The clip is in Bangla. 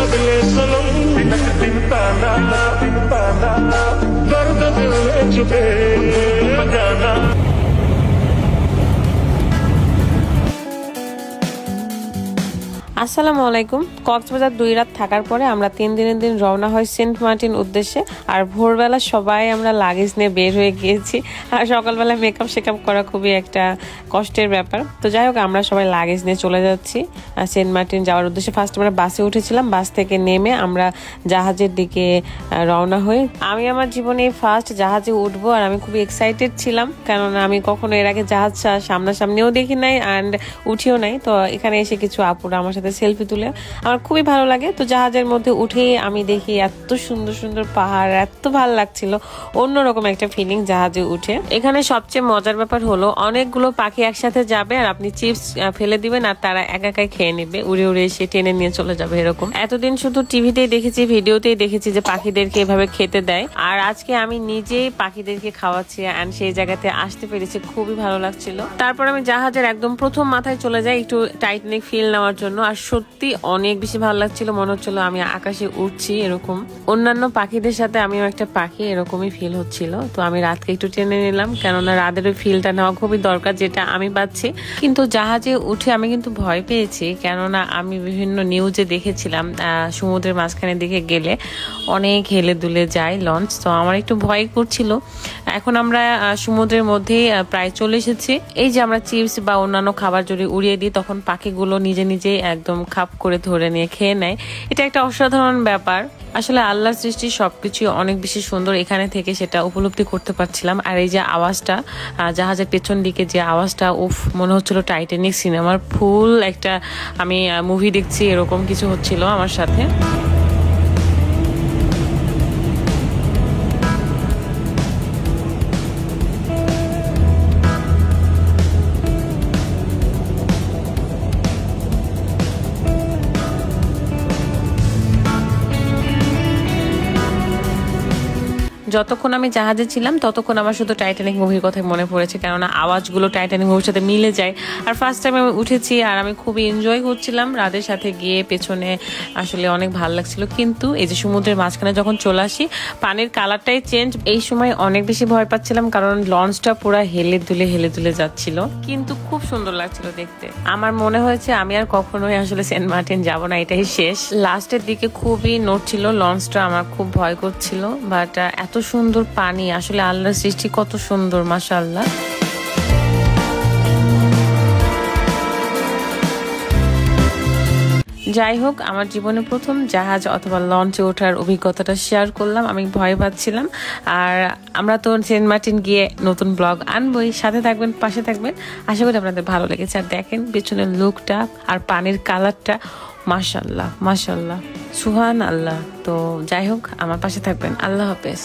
बदले सनम दिनक दिन ताना दर्द दिल में छुपे बजाना। আসসালামু আলাইকুম। কক্সবাজার 2 রাত থাকার পরে আমরা 3 দিনের দিন রওনা হই সেন্ট মার্টিন উদ্দেশ্যে। আর ভোরবেলা সবাই আমরা লাগেজ নিয়ে বের হয়ে গিয়েছি। আর সকালবেলা মেকআপ শেকআপ করা খুবই একটা কষ্টের ব্যাপার। তো যাই হোক, আমরা সবাই লাগেজ নিয়ে চলে যাচ্ছি সেন্ট মার্টিন যাওয়ার উদ্দেশ্যে। ফার্স্ট আমরা বাসে উঠেছিলাম, বাস থেকে নেমে আমরা জাহাজের দিকে রওনা হই। আমি আমার জীবনে ফার্স্ট জাহাজে উঠবো আর আমি খুবই এক্সাইটেড ছিলাম, কেননা আমি কখনো এর আগে জাহাজ সামনাসামনিও দেখি নাই অ্যান্ড উঠিও নাই। তো এখানে এসে কিছু আপুরা আমার সাথে সেলফি তুলে আমার খুবই ভালো লাগে। তো জাহাজের মধ্যে উঠেই আমি দেখি এত সুন্দর সুন্দর পাহাড়, এত ভালো লাগছিল, অন্যরকম একটা ফিলিং জাহাজে উঠে। এখানে সবচেয়ে মজার ব্যাপার হলো অনেকগুলো পাখি একসাথে যাবে আর আপনি চিপস ফেলে দিবেন আর তারা একাই খেয়ে নেবে, উড়ে উড়ে এসে টেনে নিয়ে চলে যাবে। এরকম এতদিন শুধু টিভিতেই দেখেছি, ভিডিওতেই দেখেছি যে পাখিদেরকে এভাবে খেতে দেয়, আর আজকে আমি নিজেই পাখিদেরকে খাওয়াচ্ছি অ্যান্ড সেই জায়গাতে আসতে পেরেছি, খুবই ভালো লাগছিল। তারপর আমি জাহাজের একদম প্রথম মাথায় চলে যাই একটু টাইটানিক ফিল নেওয়ার জন্য। আর সত্যি অনেক বেশি ভালো লাগছিল, মনে হচ্ছিল আমি আকাশে উঠছি। এরকম অন্যান্য পাখিদের সাথে আমিও একটা পাখি, এরকমই ফিল হচ্ছিল। তো আমি রাতকে একটু টেনে নিলাম, কেননা রাতের ওই ফিলটা নেওয়া খুবই দরকার, যেটা আমি পাচ্ছি। কিন্তু জাহাজে উঠে আমি কিন্তু ভয় পেয়েছি, কেননা আমি বিভিন্ন নিউজে দেখেছিলাম সমুদ্রের মাঝখানের দিকে গেলে অনেক হেলে দুলে যায় লঞ্চ। তো আমার একটু ভয় করছিল। এখন আমরা সমুদ্রের মধ্যেই প্রায় চলে এসেছি। এই যে আমরা চিপস বা অন্যান্য খাবার যদি উড়িয়ে দিই, তখন পাখিগুলো নিজে নিজেই একদম খাপ করে ধরে নিয়ে খেয়ে নেয়। এটা একটা অসাধারণ ব্যাপার। আসলে আল্লাহর সৃষ্টি সবকিছু অনেক বেশি সুন্দর, এখানে থেকে সেটা উপলব্ধি করতে পারছিলাম। আর এই যে আওয়াজটা, জাহাজের পেছন দিকে যে আওয়াজটা, উফ, মনে হচ্ছিল টাইটানিক সিনেমার ফুল একটা আমি মুভি দেখছি, এরকম কিছু হচ্ছিল আমার সাথে। যতক্ষণ আমি জাহাজে ছিলাম ততক্ষণ আমার শুধু টাইটানিক মুভির কথা মনে পড়েছে, কেননা আওয়াজগুলো টাইটানিক মুভির সাথে মিলে যায়। আর ফার্স্ট টাইম আমি উঠেছি আর আমি খুবই এনজয় করছিলাম রাদের সাথে গিয়ে, পেছনে আসলে অনেক ভালো লাগছিল। কিন্তু এই যে সমুদ্রের মাঝখানে যখন চলে আসি, পানির কালারটাই চেঞ্জ। এই সময় অনেক বেশি ভয় পাচ্ছিলাম, কারণ লঞ্চটা পুরো হেলে দুলে যাচ্ছিল, কিন্তু খুব সুন্দর লাগছিল দেখতে। আমার মনে হয়েছে আমি আর কখনোই আসলে সেন্ট মার্টিন যাব না, এটাই শেষ। লাস্টের দিকে খুবই নড়ছিল লঞ্চটা, আমার খুব ভয় করছিল। বাট এত সুন্দর পানি, আসলে আল্লাহর সৃষ্টি কত সুন্দর, মাশাআল্লাহ। যাই হোক, আমার জীবনে প্রথম জাহাজ অথবা লঞ্চে ওঠার অভিজ্ঞতাটা শেয়ার করলাম। আমি ভয় পাচ্ছিলাম। আর আমরা তো সেন্ট মার্টিন গিয়ে নতুন ব্লগ আনবই, সাথে থাকবেন, পাশে থাকবেন। আশা করি আপনাদের ভালো লেগেছে। আর দেখেন পেছনের লুকটা আর পানির কালারটা, মাশাআল্লাহ মাশাআল্লাহ, সুবহান আল্লাহ। তো যাই হোক, আমার পাশে থাকবেন। আল্লাহ হাফেজ।